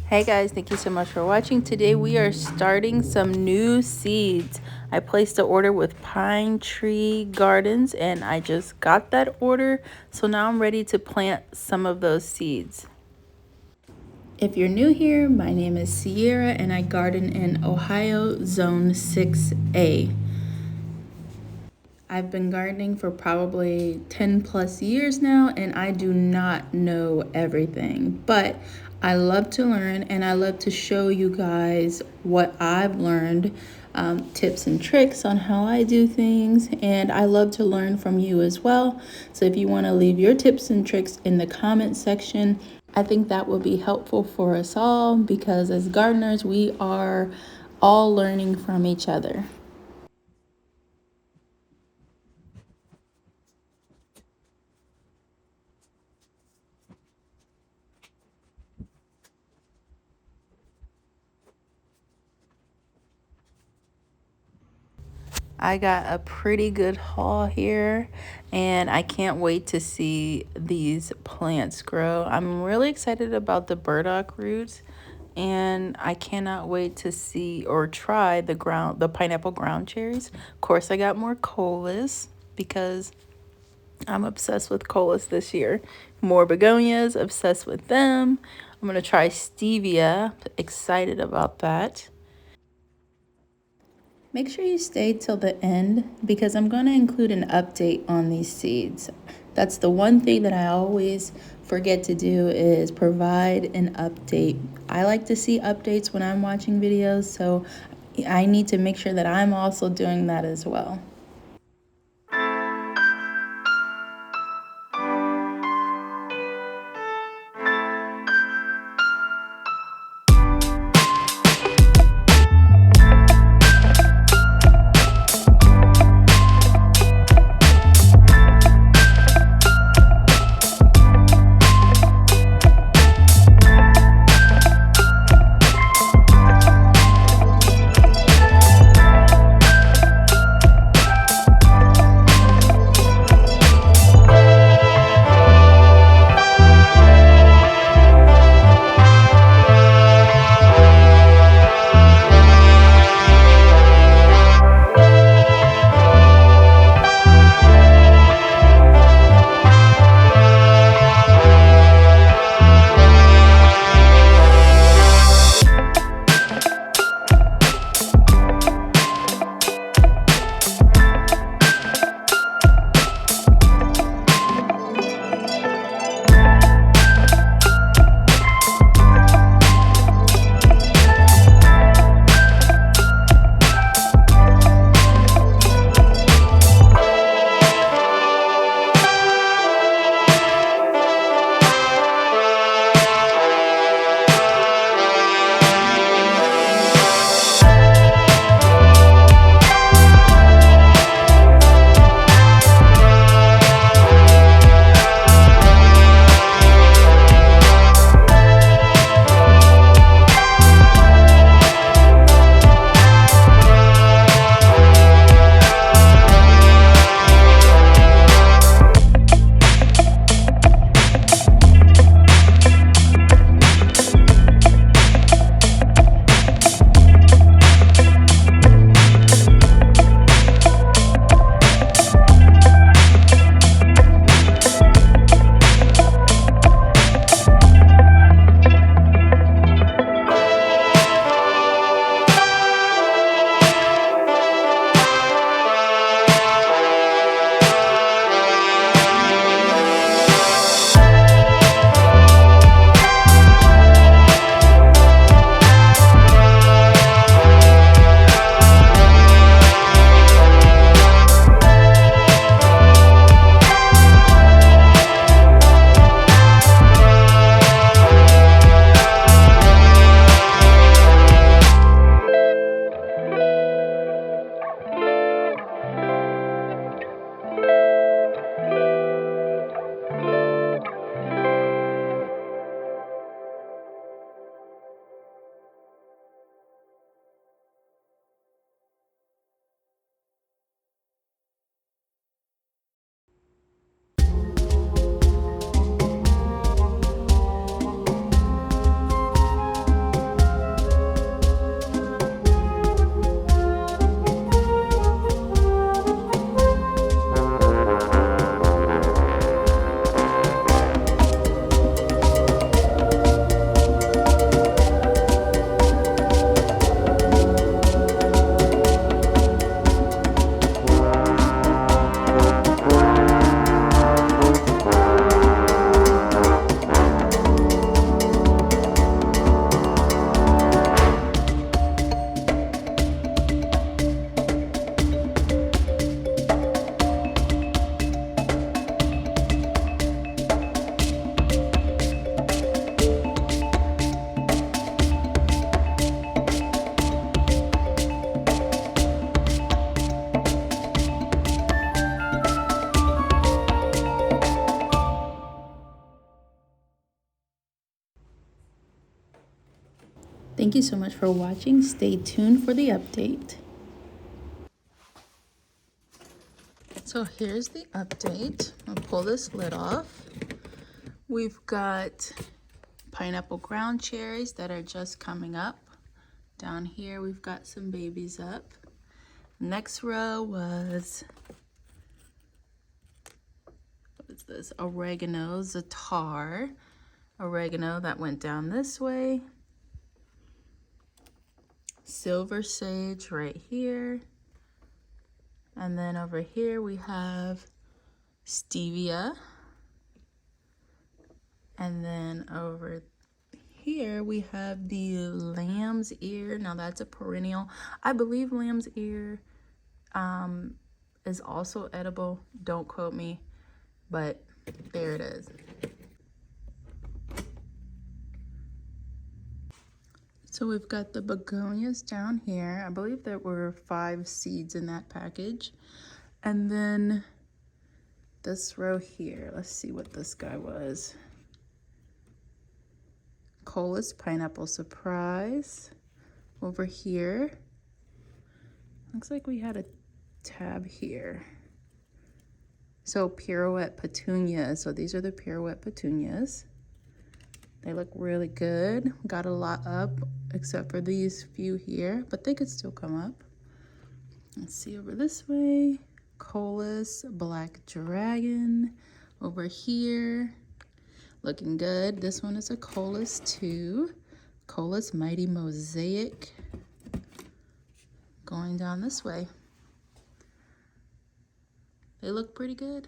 Hey guys, thank you so much for watching. Today we are starting some new seeds. I placed an order with Pinetree Gardens and I just got that order. So now I'm ready to plant some of those seeds. If you're new here, my name is Ciearra and I garden in Ohio Zone 6A. I've been gardening for probably 10 plus years now, and I do not know everything, but I love to learn and I love to show you guys what I've learned, tips and tricks on how I do things, and I love to learn from you as well. So if you want to leave your tips and tricks in the comment section, I think that will be helpful for us all because as gardeners, we are all learning from each other. I got a pretty good haul here and I can't wait to see these plants grow. I'm really excited about the burdock roots and I cannot wait to see or try the pineapple ground cherries. Of course, I got more colas because I'm obsessed with colas this year. More begonias, obsessed with them. I'm gonna try stevia, excited about that. Make sure you stay till the end because I'm going to include an update on these seeds. That's the one thing that I always forget to do is provide an update. I like to see updates when I'm watching videos, so I need to make sure that I'm also doing that as well. Thank you so much for watching. Stay tuned for the update. So here's the update. I'll pull this lid off. We've got pineapple ground cherries that are just coming up. Down here we've got some babies up. Next row was, what is this? Oregano, za'atar. Oregano that went down this way. Silver sage right here. And then over here we have stevia. And then over here we have the lamb's ear. Now that's a perennial. I believe lamb's ear is also edible. Don't quote me, but there it is. So we've got the begonias down here. I believe there were 5 seeds in that package. And then this row here, let's see what this guy was. Cola's Pineapple Surprise. Over here, looks like we had a tab here. So Pirouette Petunias. So these are the Pirouette Petunias. They look really good. Got a lot up except for these few here, but they could still come up. Let's see over this way. Cola's Black Dragon. Over here, looking good. This one is a Cola's too. Cola's Mighty Mosaic. Going down this way. They look pretty good.